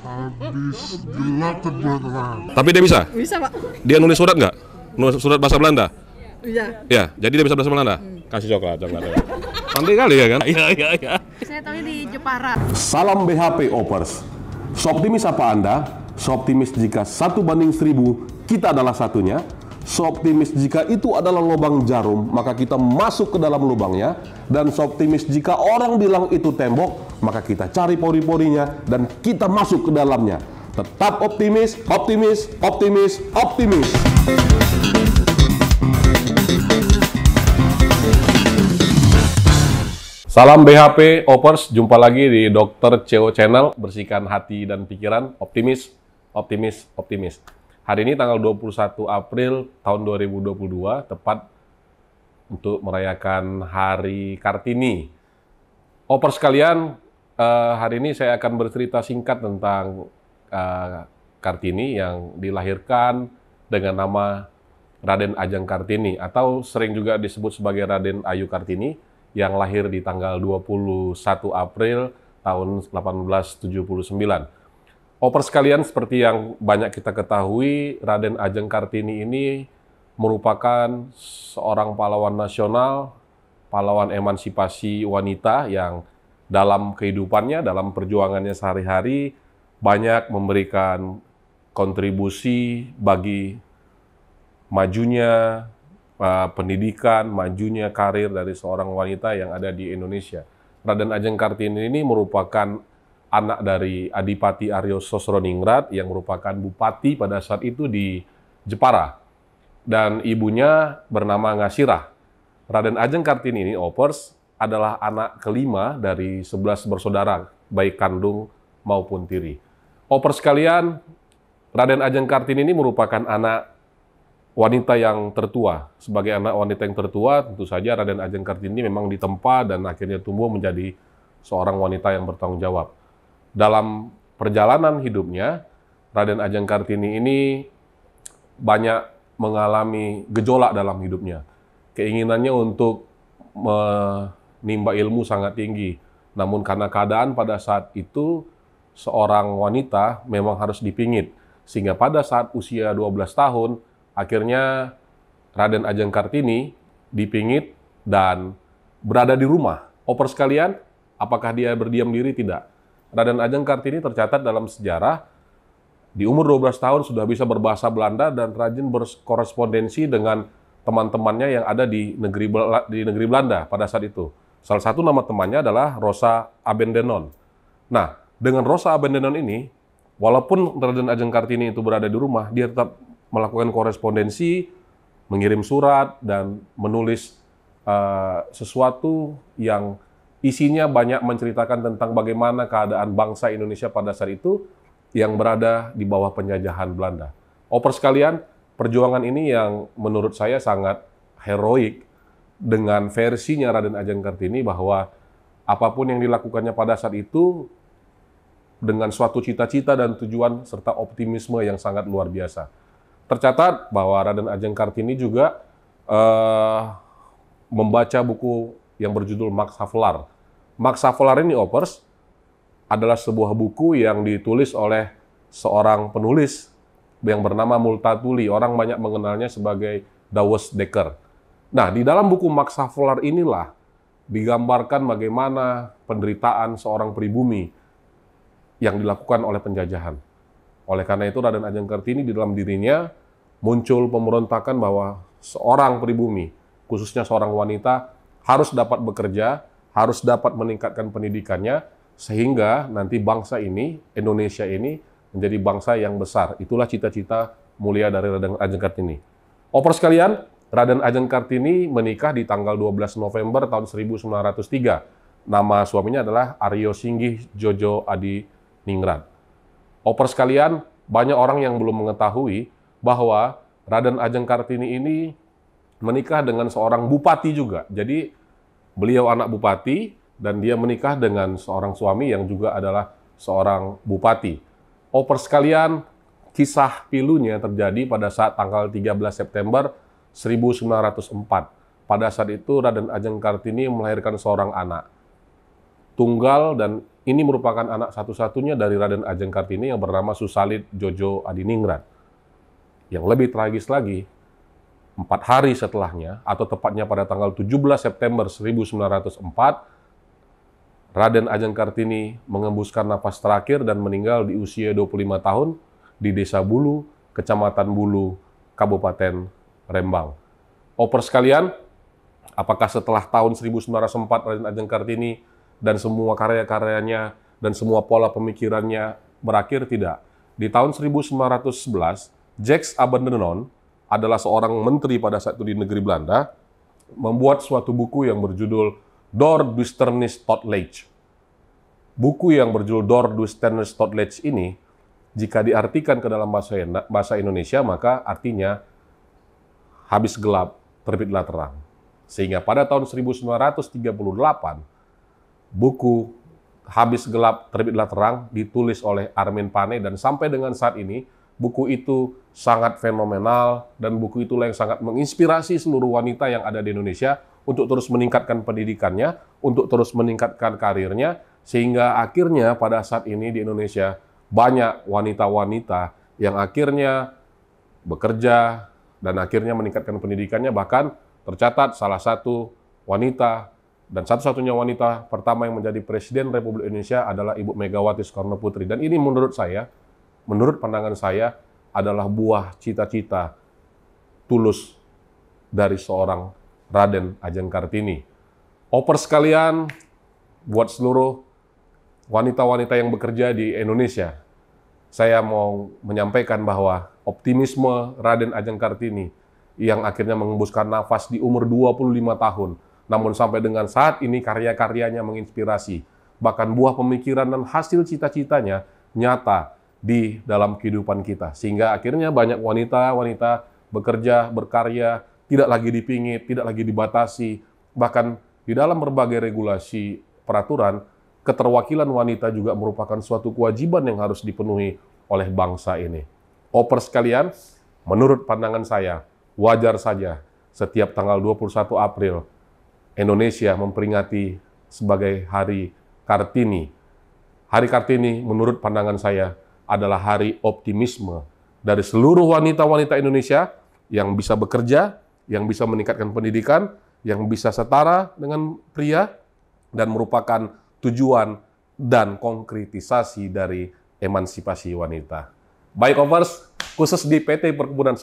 Habis gelap terang. Tapi dia bisa? Bisa, Pak. Dia nulis surat nggak? Nulis surat bahasa Belanda? Bisa. Ya, jadi dia bisa bahasa Belanda? Kasih coklat. Pandai kali ya kan? Iya. Saya tahu di Jepara. Salam BHP Opers. Seoptimis apa Anda? Seoptimis jika 1:1000 kita adalah satunya. Seoptimis jika itu adalah lubang jarum, maka kita masuk ke dalam lubangnya. Dan seoptimis jika orang bilang itu tembok, maka kita cari pori-porinya dan kita masuk ke dalamnya. Tetap optimis, optimis, optimis, optimis. Salam BHP Opers, jumpa lagi di Dr. CEO Channel, bersihkan hati dan pikiran, optimis, optimis, optimis. Hari ini tanggal 21 April tahun 2022, tepat untuk merayakan Hari Kartini. Opers sekalian, hari ini saya akan bercerita singkat tentang Kartini yang dilahirkan dengan nama Raden Ajeng Kartini, atau sering juga disebut sebagai Raden Ayu Kartini, yang lahir di tanggal 21 April tahun 1879. Opers sekalian, seperti yang banyak kita ketahui, Raden Ajeng Kartini ini merupakan seorang pahlawan nasional, pahlawan emansipasi wanita yang dalam kehidupannya, dalam perjuangannya sehari-hari, banyak memberikan kontribusi bagi majunya pendidikan, majunya karir dari seorang wanita yang ada di Indonesia. Raden Ajeng Kartini ini merupakan anak dari Adipati Aryo Sosroningrat yang merupakan bupati pada saat itu di Jepara. Dan ibunya bernama Ngasirah. Raden Ajeng Kartini ini, Opers, adalah anak kelima dari 11 bersaudara, baik kandung maupun tiri. Opers sekalian, Raden Ajeng Kartini ini merupakan anak wanita yang tertua. Sebagai anak wanita yang tertua, tentu saja Raden Ajeng Kartini memang ditempa dan akhirnya tumbuh menjadi seorang wanita yang bertanggung jawab. Dalam perjalanan hidupnya, Raden Ajeng Kartini ini banyak mengalami gejolak dalam hidupnya. Keinginannya untuk menimba ilmu sangat tinggi. Namun karena keadaan pada saat itu, seorang wanita memang harus dipingit. Sehingga pada saat usia 12 tahun, akhirnya Raden Ajeng Kartini dipingit dan berada di rumah. Opers sekalian, apakah dia berdiam diri? Tidak. Raden Ajeng Kartini tercatat dalam sejarah, di umur 12 tahun sudah bisa berbahasa Belanda dan rajin berkorespondensi dengan teman-temannya yang ada di negeri Belanda pada saat itu. Salah satu nama temannya adalah Rosa Abendenon. Nah, dengan Rosa Abendenon ini, walaupun Raden Ajeng Kartini itu berada di rumah, dia tetap melakukan korespondensi, mengirim surat, dan menulis sesuatu yang isinya banyak menceritakan tentang bagaimana keadaan bangsa Indonesia pada saat itu yang berada di bawah penjajahan Belanda. Opers sekalian, perjuangan ini yang menurut saya sangat heroik dengan versinya Raden Ajeng Kartini, bahwa apapun yang dilakukannya pada saat itu dengan suatu cita-cita dan tujuan serta optimisme yang sangat luar biasa. Tercatat bahwa Raden Ajeng Kartini juga membaca buku yang berjudul Max Havelaar. Max Havelaar ini, Opers, adalah sebuah buku yang ditulis oleh seorang penulis yang bernama Multatuli. Orang banyak mengenalnya sebagai Douwe Dekker. Nah, di dalam buku Max Havelaar inilah digambarkan bagaimana penderitaan seorang pribumi yang dilakukan oleh penjajahan. Oleh karena itu, Raden Ajeng Kartini di dalam dirinya muncul pemberontakan bahwa seorang pribumi, khususnya seorang wanita, harus dapat bekerja, harus dapat meningkatkan pendidikannya, sehingga nanti bangsa ini, Indonesia ini, menjadi bangsa yang besar. Itulah cita-cita mulia dari Raden Ajeng Kartini. Opers sekalian, Raden Ajeng Kartini menikah di tanggal 12 November tahun 1903. Nama suaminya adalah Aryo Singgih Jojo Adi Ningrat. Opers sekalian, banyak orang yang belum mengetahui bahwa Raden Ajeng Kartini ini menikah dengan seorang bupati juga. Jadi beliau anak bupati dan dia menikah dengan seorang suami yang juga adalah seorang bupati. Opers sekalian, kisah pilunya terjadi pada saat tanggal 13 September 1904. Pada saat itu Raden Ajeng Kartini melahirkan seorang anak. tunggal, dan ini merupakan anak satu-satunya dari Raden Ajeng Kartini yang bernama Susalit Jojo Adiningrat. Yang lebih tragis lagi, 4 hari setelahnya, atau tepatnya pada tanggal 17 September 1904, Raden Ajeng Kartini mengembuskan napas terakhir dan meninggal di usia 25 tahun di Desa Bulu, Kecamatan Bulu, Kabupaten Rembang. Opers sekalian, apakah setelah tahun 1904 Raden Ajeng Kartini dan semua karya-karyanya dan semua pola pemikirannya berakhir? Tidak. Di tahun 1911, Jacques Abendenon adalah seorang menteri pada saat itu di negeri Belanda, membuat suatu buku yang berjudul Door Duisternis tot Licht. Buku yang berjudul Door Duisternis tot Licht ini, jika diartikan ke dalam bahasa Indonesia, maka artinya habis gelap, terbitlah terang. Sehingga pada tahun 1938, buku Habis Gelap, Terbitlah Terang ditulis oleh Armin Pane, dan sampai dengan saat ini, buku itu sangat fenomenal, dan buku itulah yang sangat menginspirasi seluruh wanita yang ada di Indonesia untuk terus meningkatkan pendidikannya, untuk terus meningkatkan karirnya, sehingga akhirnya pada saat ini di Indonesia banyak wanita-wanita yang akhirnya bekerja dan akhirnya meningkatkan pendidikannya. Bahkan tercatat salah satu wanita dan satu-satunya wanita pertama yang menjadi Presiden Republik Indonesia adalah Ibu Megawati Soekarno Putri. Dan ini menurut saya, menurut pandangan saya, adalah buah cita-cita tulus dari seorang Raden Ajeng Kartini. Opers sekalian, buat seluruh wanita-wanita yang bekerja di Indonesia, saya mau menyampaikan bahwa optimisme Raden Ajeng Kartini yang akhirnya mengembuskan nafas di umur 25 tahun, namun sampai dengan saat ini karya-karyanya menginspirasi. Bahkan buah pemikiran dan hasil cita-citanya nyata di dalam kehidupan kita. Sehingga akhirnya banyak wanita-wanita bekerja, berkarya, tidak lagi dipingit, tidak lagi dibatasi. Bahkan di dalam berbagai regulasi peraturan, keterwakilan wanita juga merupakan suatu kewajiban yang harus dipenuhi oleh bangsa ini. Opers sekalian, menurut pandangan saya, wajar saja setiap tanggal 21 April Indonesia memperingati sebagai Hari Kartini. Hari Kartini menurut pandangan saya adalah hari optimisme dari seluruh wanita-wanita Indonesia yang bisa bekerja, yang bisa meningkatkan pendidikan, yang bisa setara dengan pria, dan merupakan tujuan dan konkretisasi dari emansipasi wanita. Baik, Opers, khusus di PT Perkebunan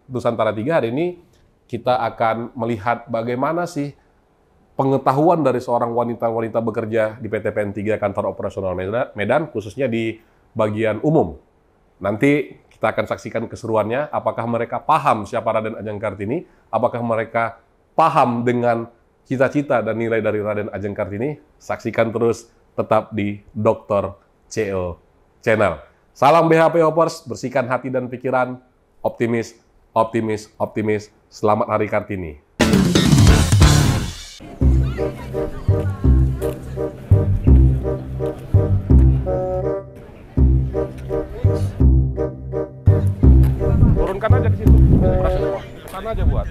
Nusantara 3 hari ini kita akan melihat bagaimana sih pengetahuan dari seorang wanita-wanita bekerja di PT PN3 Kantor Operasional Medan, khususnya di bagian umum. Nanti kita akan saksikan keseruannya, apakah mereka paham siapa Raden Ajeng Kartini, apakah mereka paham dengan cita-cita dan nilai dari Raden Ajeng Kartini. Saksikan terus tetap di Dr. CO Channel. Salam BHP Opers, bersihkan hati dan pikiran, optimis, optimis, optimis. Selamat Hari Kartini. Turunkan aja ke situ, ke sana aja buat.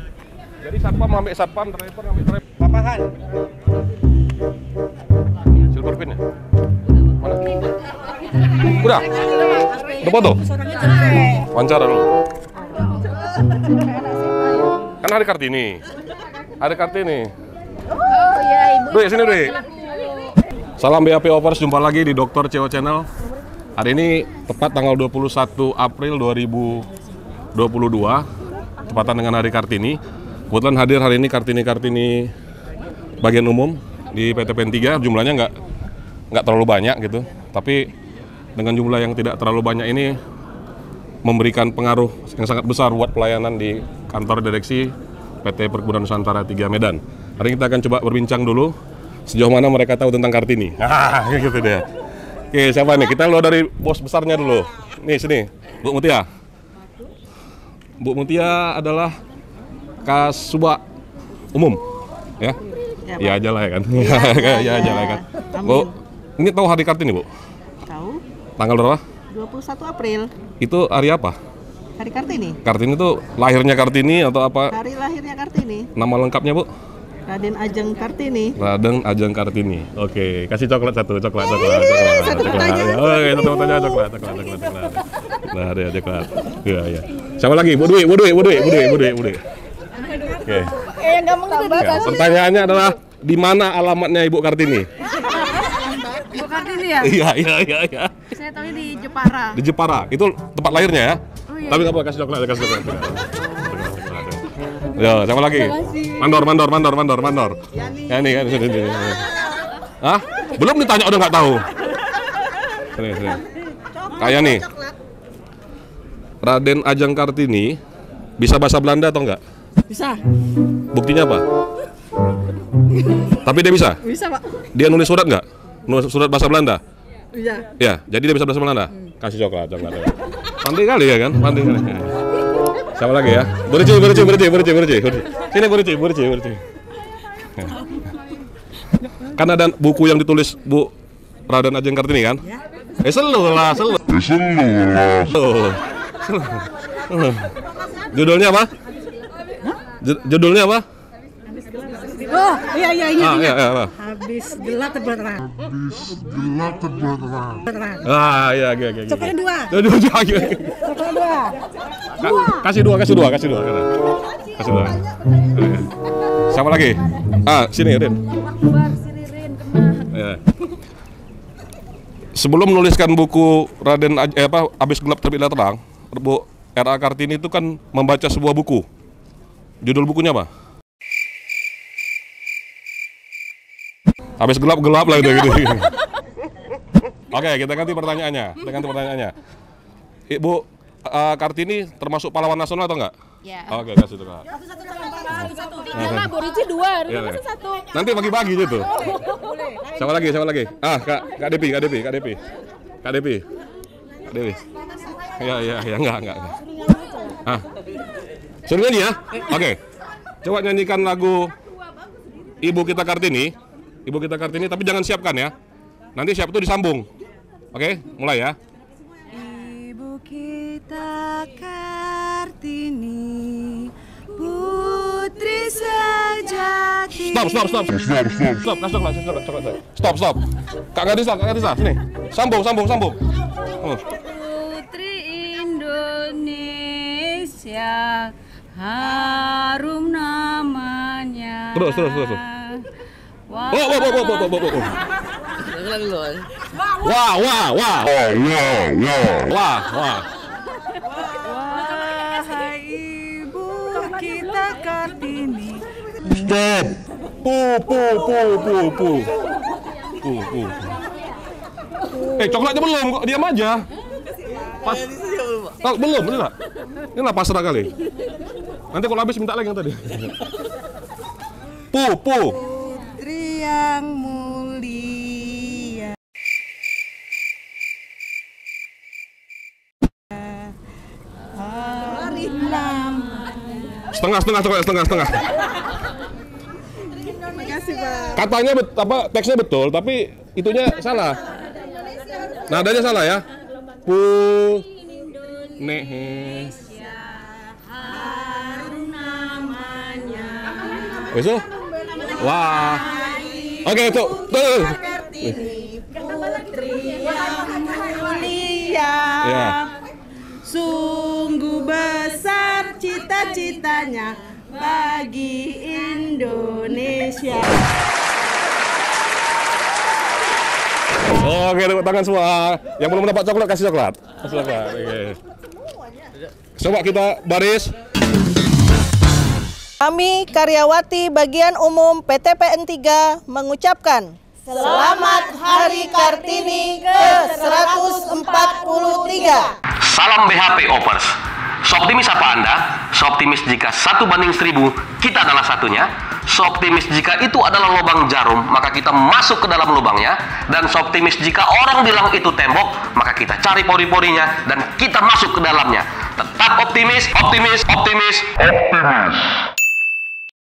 Jadi satpam ambil satpam, driver ambil driver. Papahan. Silver pin ya? Mana? Udah? Udah foto? Wawancara dulu. Kan Hari Kartini. Hari Kartini. Oh iya, Ibu. Dwi, sini Dwi. Salam BHP Opers, jumpa lagi di Dr. CO Channel. Hari ini tepat tanggal 21 April 2022, tepatan dengan Hari Kartini. Kebetulan hadir hari ini Kartini bagian umum di PT PN3, jumlahnya nggak terlalu banyak gitu, tapi dengan jumlah yang tidak terlalu banyak ini memberikan pengaruh yang sangat besar buat pelayanan di kantor direksi PT Perkebunan Nusantara 3 Medan. Hari ini kita akan coba berbincang dulu sejauh mana mereka tahu tentang Kartini. Gitu deh. Oke, siapa nih? Kita lo dari bos besarnya dulu. Nih, sini, Bu Mutia. Bu Mutia adalah Kasubag umum, ya? Ya aja lah ya kan. Ya aja lah ya kan. Bu, ini tahu Hari Kartini, Bu? Tahu? Tanggal berapa? 21 April. Itu hari apa? Hari Kartini. Kartini itu lahirnya Kartini atau apa? Hari lahirnya Kartini. Nama lengkapnya, Bu? Raden Ajeng Kartini. Raden Ajeng Kartini. Oke, kasih coklat satu. Satu pertanyaan. Oke, satu pertanyaan coklat. Nah, ada coklat. Iya. Siapa lagi? Bu Dwi. Oke. Yang gampang itu Ya, pertanyaannya adalah di mana alamatnya Ibu Kartini? Bu Kartini ya? Iya. Saya tahu di Jepara. Di Jepara. Itu tempat lahirnya ya? Oh, iya. Tapi nggak apa, kasih coklat. Ya, siapa lagi? Mandor. Yani kan. Hah? Belum ditanya udah nggak tahu. Sini. Kayak nih. Raden Ajeng Kartini bisa bahasa Belanda atau enggak? Bisa. Buktinya apa? Tapi dia bisa? Bisa, Pak. Dia nulis surat nggak? Nulis surat bahasa Belanda? Iya. Ya, jadi dia bisa bahasa Belanda? Kasih coklat. Pandai kali ya kan? Pandai kali. Siapa lagi ya? Berci. Sini Berci. Kan ada buku yang ditulis Bu Raden Ajeng Kartini kan? Selalu lah. Judulnya apa? Judulnya apa? Oh, iya. Apa? Habis gelap terang. Iya. Coklatnya dua. Kasih dua. Siapa lagi? Sini, Rin. Ya. Sebelum menuliskan buku Habis Gelap Terbitlah Terang, Bu R.A. Kartini itu kan membaca sebuah buku. Judul bukunya apa? Habis gelap lah gitu. Oke, kita ganti pertanyaannya. Ibu Kartini termasuk pahlawan nasional atau enggak? Ya. Oke, kasih tuh Kak. Enggak, Bu Rici dua, Iya, Rici satu. Nanti bagi-bagi gitu. Siapa lagi? Kak Depi. Ya, enggak. Suruh nyanyi ya? Oke. Coba nyanyikan lagu Ibu Kita Kartini, tapi jangan siapkan ya. Nanti siap itu disambung. Oke, mulai ya. Ibu kita Kartini, putri sejati. Stop. Kak Gadisa, sini. Sambung. Putri Indonesia, harum namanya. Terus. Wah. Wahai ibu kita Kartini. Stop. Coklatnya belum, kok diam aja. Belum. Ini lah pasrah kali. Nanti kalau habis minta lagi yang tadi. Putri yang mulia. Setengah. Makasih, Pak. Katanya teksnya betul, tapi itunya salah. Nadanya salah ya. Besok? Wah. Oke, tuh. Putri yang mulia. Ya. Sungguh besar cita-citanya bagi Indonesia. Oke, tepuk tangan semua. Yang belum dapat coklat kasih coklat. Oke. Coba kita baris. Kami karyawati bagian umum PT PN 3 mengucapkan Selamat Hari Kartini ke-143. Salam BHP Opers. Seoptimis apa Anda? Seoptimis jika 1:1000 kita adalah satunya. Seoptimis jika itu adalah lubang jarum, maka kita masuk ke dalam lubangnya. Dan seoptimis jika orang bilang itu tembok, maka kita cari pori-porinya dan kita masuk ke dalamnya. Tetap optimis.